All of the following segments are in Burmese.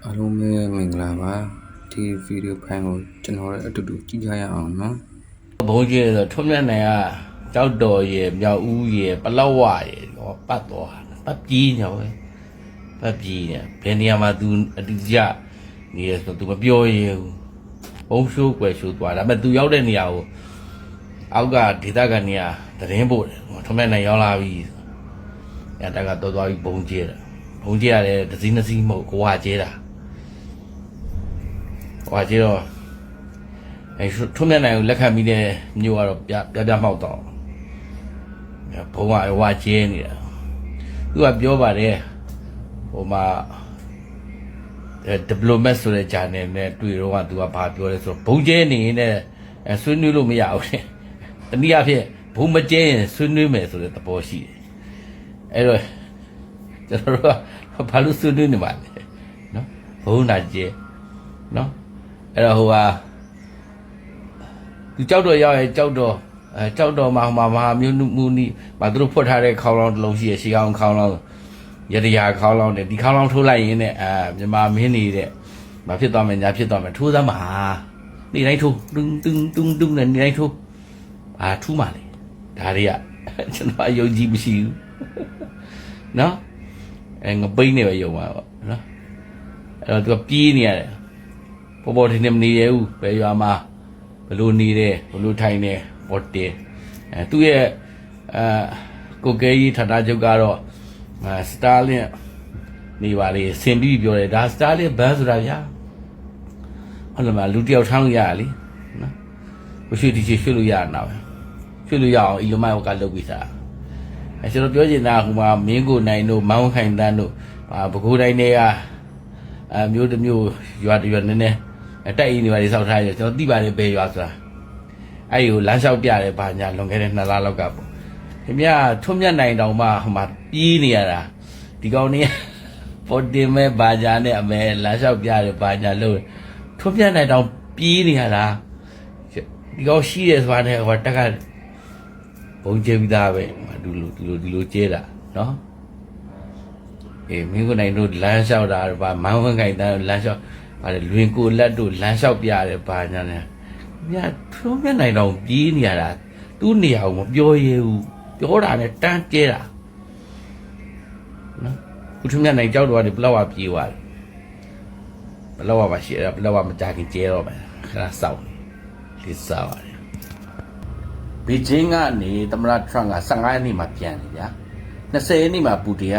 အားလုံးပဲမင်္ဂလာပါဒီဗီဒီယိုဖိုင်ကိုကျွန်တော်လည်းအတူတူကြည့်ကြရအောင်နော်ဘုံကျဲဆိုထွန်းမြတ်နိုင်ကကြောက်တော်ရဲ့မြောက်ဦးရဲ့ပလောက်ဝရဲ့ဟောပတ်သွားပတ်ကြီးညောပဲပတ်ကြီးညဘယ်နေရာမှာ तू အတူကြနေရဆို तू မပြောရဘူးဘုံရှိုးကွယ်ရှိုးသွားဒါပေမဲ့ तू ရောက်တဲ့နေရာကိုအောက်ကဒေသကနေရာသတင်းပို့တယ်ထွန်းမြတ်နိုင်ရောက်လာပြီညတက်ကတော်သွားပြီးဘုံကျဲတာဘုံကျဲရတယ်တစ်စီးနှစ်စီးမဟုတ်ကိုဝကျဲတာဟွာကျဲတော့ထွန်းမြတ်နိုင်ကိုလက်ခံပြီးတဲ့မျိုးကတော့ပြမှောက်တော့ဘုံကဝါကျဲနေတာသူကပြောပါတယ်ဟိုမှာdiplomat ဆိုတဲ့ channel နဲ့တွေ့တော့ကသူကဘာပြောလဲဆိုတော့ဘုံကျဲနေနဲ့ဆွေးနွေးလို့မရဘူးတဲ့တနည်းအားဖြင့်ဘုံမကျဲရင်ဆွေးနွေးမယ်ဆိုတဲ့သဘောရှိတယ်အဲ့တော့ကျွန်တော်တို့ကဘာလို့ဆွေးနွေးနေမှာလဲနော်ဘုံနာကျဲနော်အဲ့တော့ဟိုဟာသူကြောက်တော့ရောက်ရဲ့ကြောက်တော့မှာမဟာမျိုးမူနီဘာသူတို့ဖွက်ထားတဲ့ခေါင်းလောင်းတစ်လုံးရှိရရှေးခေါင်းခေါင်းလောင်းရတရာခေါင်းလောင်းနဲ့ဒီခေါင်းလောင်းထိုးလိုက်ရင်းနဲ့မြန်မာမင်းနေတဲ့မဖြစ်သွားမယ်ညာဖြစ်သွားမယ်ထိုးသမ်းမှာနေတိုင်းထိုးတွန်းနဲ့နေတိုင်းထိုးဘာထူးမှလဲဒါတွေကကျွန်တော်အယုံကြည်မရှိဘူးနော်ငပိန်းနေပဲယုံပါပေါ့နော်အဲ့တော့သူကပြေးနေရတယ်ပေါ်ထင်းနေမနေရဘူးဘယ်ရွာမှာဘလို့နေတယ်ဘလို့ထိုင်နေပေါ်တယ်သူရဲ့ကိုကဲကြီးထတာချုပ်ကတော့စတာလင်နေပါလေဆင်ပြီးပြောတယ်ဒါစတာလင်ဘန်းဆိုတာဗျာဟုတ်လားမလူတယောက်ထမ်းလို့ရရလေနော်ဘရွှေတီရွှေလို့ရတာပဲရွှေလို့ရအောင်အီလိုမိုက်ကလုပ်ပြီးသားကျွန်တော်ပြောချင်တာဟိုမှာမင်းကိုနိုင်တို့မောင်းခိုင်တန်းတို့ဘကိုးတိုင်းတွေကမျိုးတစ်မျိုးရွာတရွာနည်းနည်းတိုက်အင်းတွေပါလေစောက်ထားရကျွန်တော်သိပါတယ်ဘယ်ရွာဆိုတာအဲ့ဒီကိုလမ်းလျှောက်ပြတယ်ဘာညာလွန်ခဲ့တဲ့2လလောက်ကပေါ့ခင်ဗျာထွန်းမြတ်နိုင်တောင်မှဟိုမှာပြေးနေရတာဒီကောင်နေပေါ်တင်မဲ့ဘာညာနဲ့အမဲလမ်းလျှောက်ပြတယ်ဘာညာလို့ထွန်းမြတ်နိုင်တောင်ပြေးနေရတာဒီကောင်ရှိတယ်ဆိုတာနဲ့ဟိုတက်ကဘုံကျဲပြီးသားပဲဒီလိုကျဲတာနော်မင်းကိုနိုင်တို့လမ်းလျှောက်တာဘာမောင်းဝင်ခိုင်တန်းလမ်းလျှောက်ဘာလဲလွင်ကိုလက်တို့လမ်းလျှောက်ပြတယ်ဘာညာနဲ့မြတ်ထွန်းမြတ်နိုင်တော့ပြေးနေရတာသူ့နေရာကိုမပြောရဘူးပြောတာနဲ့တန်းကျဲတာနော်ခုထွန်းမြတ်နိုင်ကြောက်တော့ဒီဘလောက်ပြေးသွားတယ်ဘလောက်ပါရှိတယ်ဘလောက်မကြခင်ကျဲတော့မယ်ခဏစောင့်လေးစားပါတယ်ဘေဂျင်းကနေသမ္မတထရန့်က15ရက်နေ့မှာပြန်တယ်ဗျာ20ရက်နေ့မှာပူတင်က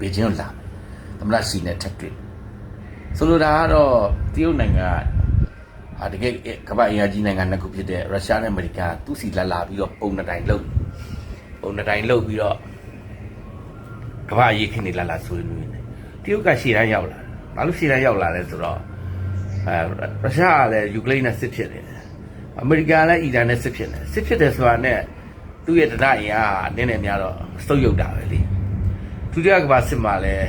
ဘေဂျင်းကိုလာမယ်သမ္မတစီနဲ့ထပ်တွေ့ဆိုလိုတာကတော့တရုတ်နိုင်ငံတကယ်ကမ္ဘာအင်အားကြီးနိုင်ငံနှစ်ခုဖြစ်တဲ့ရုရှားနဲ့အမေရိကန်သူ့စီလာပြီးတော့ပုံနှစ်တိုင်လုပ်ပြီးတော့ကမ္ဘာရေးခင်းနေလာဆွေးနွေးနေတရုတ်ကရှေ့တန်းရောက်လာဘာလို့ရှေ့တန်းရောက်လာလဲဆိုတော့ရုရှားကလည်းယူကရိန်းနဲ့စစ်ဖြစ်နေတယ်အမေရိကန်လည်းအီရန်နဲ့စစ်ဖြစ်တယ်ဆိုတာနဲ့သူ့ရဲ့တနအင်အားနည်းနည်းများတော့စုပ်ယုတ်တာပဲလေဒုတိယကမ္ဘာစစ်မှာလည်း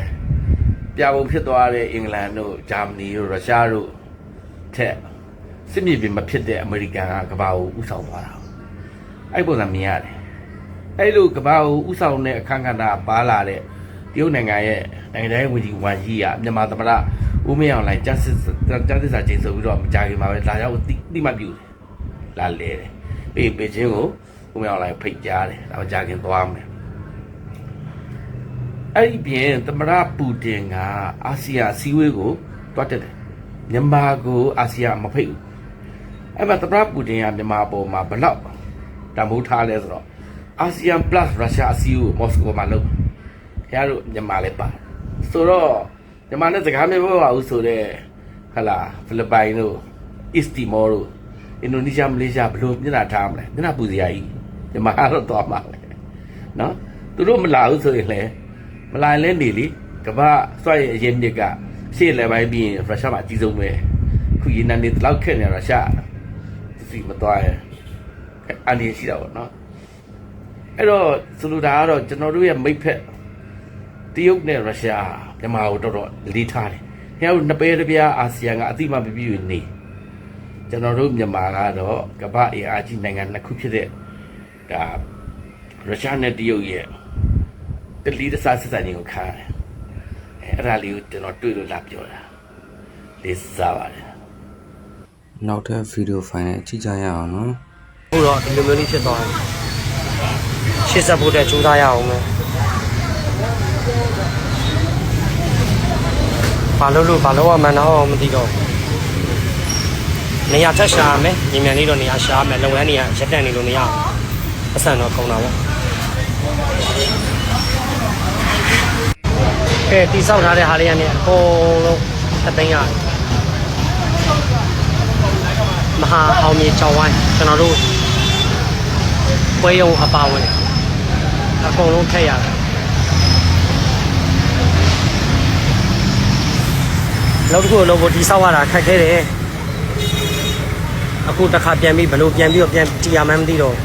ပြာပုံဖြစ်သွားတဲ့အင်္ဂလန်တို့ဂျာမနီတို့ရုရှားတို့ထက်စစ်မြေပြင်မဖြစ်တဲ့အမေရိကန်ကကမ္ဘာကိုဥဆောင်သွားတာအဲ့ပုံစံမြင်ရတယ်အဲ့လိုကမ္ဘာကိုဥဆောင်တဲ့အခမ်းကဏ္ဍပါလာတဲ့တရုတ်နိုင်ငံရဲ့နိုင်ငံတိုင်းဝန်ကြီးဝမ်ယီကမြန်မာသမ္မတဦးမင်းအောင်လှိုင်ကြားစစ်စာချိန်ဆိုပြီးတော့မကြခင်မှာပဲလာရောက်တိမှတ်ပြုတယ်လာလဲတယ်ပြီးပေချင်းကိုဦးမင်းအောင်လှိုင်ဖိတ်ကြားတယ်ဒါမကြခင်သွားမယ်အဲ့ဒီပြင်သမ္မတပူတင်ကအာဆီယံအစည်းအဝေးကိုတွားတက်တယ်မြန်မာကိုအာဆီယံမဖိတ်ဘူးအဲ့မှာသမ္မတပူတင်ကမြန်မာပေါ်မှာဘလောက်တမိုးထားလဲဆိုတော့အာဆီယံ plus ရုရှားအစည်းအဝေးမော်စကိုမှာလုပ်ခင်ဗျားတို့မြန်မာလည်းပါဆိုတော့မြန်မာနဲ့စကားပြောပါဦးဆိုတော့ဟလာဖိလစ်ပိုင်တို့အစ္စတီမောတို့အင်ဒိုနီးရှားမလေးရှားဘယ်လိုမျက်နှာထားမလဲမျက်နှာပူစရာကြီးမြန်မာကတော့သွားမှာပဲနော်သူတို့မလာဘူးဆိုရင်လည်းမလာလဲနေလေကမ္ဘာစွန့်ရဲ့အရင်မြစ်ကရှေ့လည်းပိုင်းပြီးရင်ရုရှားမှာအကြီးဆုံးပဲခုရေနံနေတလောက်ခက်နေရုရှားစီမသွားရင်အန်ဒီရှိတာပေါ့နော်အဲ့တော့ဆိုလိုတာကတော့ကျွန်တော်တို့ရဲ့မိတ်ဖက်တရုတ်နဲ့ရုရှားမြန်မာကိုတော်လေးထားတယ်။ခင်ဗျားတို့နှစ်ပဲတစ်ပြားအာဆီယံကအတိမပြပြနေကျွန်တော်တို့မြန်မာကတော့ကမ္ဘာအင်အားကြီးနိုင်ငံနှစ်ခုဖြစ်တဲ့ဒါရုရှားနဲ့တရုတ်ရဲ့တလီတစားစစ်စံကြီးကိုခါတယ်။အဲ့ဒါလေးကိုကျွန်တော်တွေ့လို့လာပြောတာ လေးစားပါတယ် နောက်ထပ်ဗီဒီယိုဖိုင်နဲ့ကြည့်ကြရအောင်နော် ခုတော့ဒီလိုမျိုးလေးဖြစ်သွားတယ်ရှေ့ဆက်ဖို့အတွက်ကြိုးစားရအောင်မယ်ဘာလို့ရမှန်းတော့မသိတော့နေရာထက်ရှာရမယ်ညီမြန်လေးတော့နေရာရှာရမယ်လုပ်ငန်းနေရာရက်တန့်နေလို့မရအဆန်တော့ကုန်တာပေါ့တိဆောက်ထားတဲ့ဟာလေးကနေအကုန်လုံးအသိမ်းရတယ်မဟာအောင်မြေကြောင်ဝိုင်းကျွန်တော်တို့ပွဲရုံအပါဝင်အကုန်လုံးထည့်ရတယ်နောက်တစ်ခုလုံးကိုတိဆောက်ရတာခက်ခဲတယ်အခုတစ်ခါပြန်ပြီးဘယ်လိုပြန်ပြီးတော့ပြန်တီးရမှန်းမသိတော့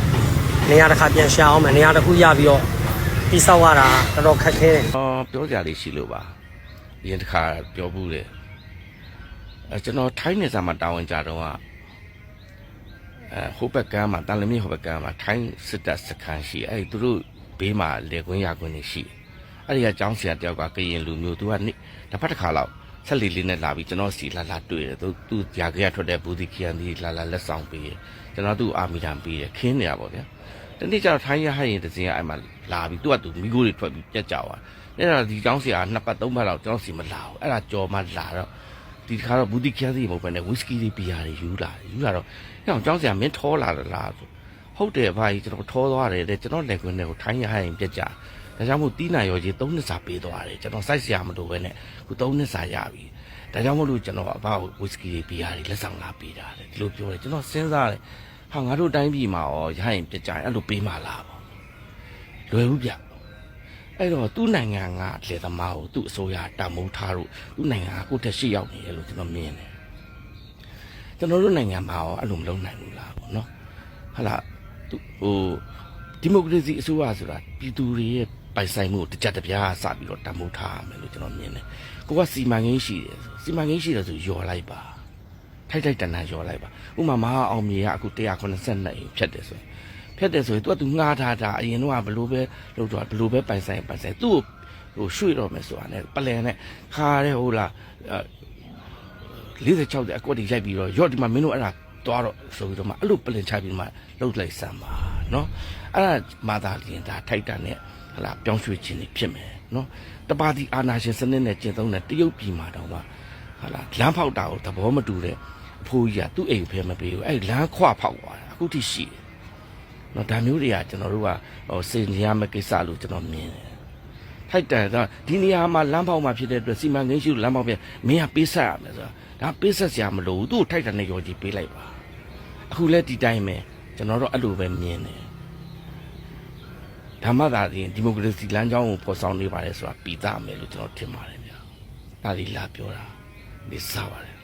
နေရာတစ်ခါပြန်ရှာအောင်မယ်နေရာတစ်ခုရပြီးတော့တိဆောက်ရတာတော်တော်ခက်ခဲတယ် ပြောကြလေးရှိလို့ပါအရင်တစ်ခါပြောဘူးလေကျွန်တော်ထိုင်းနေစာမှာတာဝန်ကြတော့ဟိုဘက်ကမ်းမှာတန်လမြင့်ဟိုဘက်ကမ်းမှာထိုင်းစစ်တပ်စခန်းရှိအဲ့သူတို့ဘေးမှာလေကွင်းရကွင်းနေရှိအဲ့ဒီကကျောင်းဆရာတယောက်ကကရင်လူမျိုးသူကနေ့တစ်ဖက်တစ်ခါလောက်ဆက်လီလေးနဲ့လာပြီးကျွန်တော်စီလာတွေ့တယ်သူကြာကြရထွက်တဲ့ဘူဒီခီယန်ဒီလာလက်ဆောင်ပေးတယ်ကျွန်တော်သူ့အာမီတန်ပေးတယ်ခင်းနေရပါဗျာတနေ့ကျတော့ထိုင်းရဟရင်တစ်စင်းအဲ့မှာလာပြီးသူကသူမိကိုတွေထွက်ပြီးပြက်ကြသွားအဲ့ဒါဒီကျောင်းဆရာ2ပတ်3ပတ်လောက်ကျွန်တော်စီမလာဘူးအဲ့ဒါကြော်မှလာတော့ဒီတစ်ခါတော့ဘူဒီခီယန်စီမဟုတ်ဘဲနဲ့ဝီစကီတွေဘီယာတွေယူလာတော့အဲ့ကျောင်းဆရာမင်းထောလာလားဆိုဟုတ်တယ်ဗျာကြီးကျွန်တော်ထောသွားတယ်တဲ့ကျွန်တော်လက်ကွင်းတွေကိုထိုင်းရဟရင်ပြက်ကြဒါကြောင့်မို့တီးနာရောကြီး3နှစ်စာပေးသွားတယ်ကျွန်တော်စိုက်ဆရာမလို့ပဲနဲ့ခု3နှစ်စာရပြီဒါကြောင့်မို့လို့ကျွန်တော်အဘဝီစကီတွေဘီယာတွေလက်ဆောင်လာပေးတာတဲ့ဒီလိုပြောတယ်ကျွန်တော်စဉ်းစားတယ်ဟာငါတို့တိုင်းပြည်မှာရောရဟရင်ပြက်ကြရင်အဲ့လိုပေးမှလားပေါ့လွယ်ဘူးဗျအဲ့တော့သူ့နိုင်ငံကလေသမားကိုသူ့အစိုးရတမိုးထားလို့သူ့နိုင်ငံကကိုယ့်တက်ရှိရောက်နေတယ်လို့ကျွန်တော်မြင်တယ်ကျွန်တော်တို့နိုင်ငံမှာရောအဲ့လိုမလုပ်နိုင်ဘူးလားပေါ့နော်ဟာလားဒီမိုကရေစီအစိုးရဆိုတာပြည်သူတွေရဲ့ပိုင်ဆိုင်မှုတကြတပြားစပြီးတော့တမိုးထားရမယ်လို့ကျွန်တော်မြင်တယ်ကိုကစီမံကိန်းရှိတယ်စီမံကိန်းရှိတယ်ဆိုယော်လိုက်ပါထိုက်တန်ယော်လိုက်ပါဥမာမဟာအောင်မြေကအခု182အိမ်ဖြတ်တယ်ဆိုရင်သူငှားထားတာအရင်တော့ဘလို့ပဲလုပ်တော့ဘလို့ပဲပိုင်ဆိုင်သူ့ကိုရွှေ့တော့မယ်ဆိုတာ ਨੇ ပလန်နဲ့ခါရဲဟုတ်လား46တဲ့အကွက်တွေရိုက်ပြီးတော့ရော့ဒီမှာမင်းတို့အဲ့ဒါသွားတော့ဆိုပြီးတော့မှအဲ့လိုပလင်ချပြီးမှလှုပ်လိုက်စမ်းပါနော်အဲ့ဒါမာသာလင်ဒါထိုက်တန်နဲ့ဟလာပြောင်းရွှေ့ခြင်းတွေဖြစ်မယ်နော်တပါတီအာနာရှင်စနစ်နဲ့ကျင့်သုံးတဲ့တရုတ်ပြည်မှာတောင်မှဟလာလမ်းဖောက်တာကိုသဘောမတူတဲ့အဖိုးကြီးကသူ့အိမ်ဖဲမပေးဘူးအဲ့လမ်းခွဖောက်သွားတာအခုထိရှိတယ်နော်ဒါမျိုးတွေကကျွန်တော်တို့ကစင်ကြရမယ့်ကိစ္စလို့ကျွန်တော်မြင်တယ်ထိုက်တန်တော့ဒီနေရာမှာလမ်းဖောက်မှာဖြစ်တဲ့အတွက်စီမံကိန်းရှိလို့လမ်းဖောက်ပြမင်းကပေးဆက်ရမယ်ဆိုတာဒါပေးဆက်စရာမလိုဘူးသူ့ကိုထိုက်တန်နဲ့ရော်ကြီးပေးလိုက်ပါအခုလဲဒီတိုင်းပဲကျွန်တော်တို့အဲ့လိုပဲမြင်တယ်ဓမ္မသာဒီမိုကရေစီလမ်းကြောင်းကိုပေါ်ဆောင်နေပါတယ်ဆိုတာပြီးသားမယ်လို့ကျွန်တော်ထင်ပါတယ်ဗျာဒါလေးလာပြောတာဒီစားပါတယ်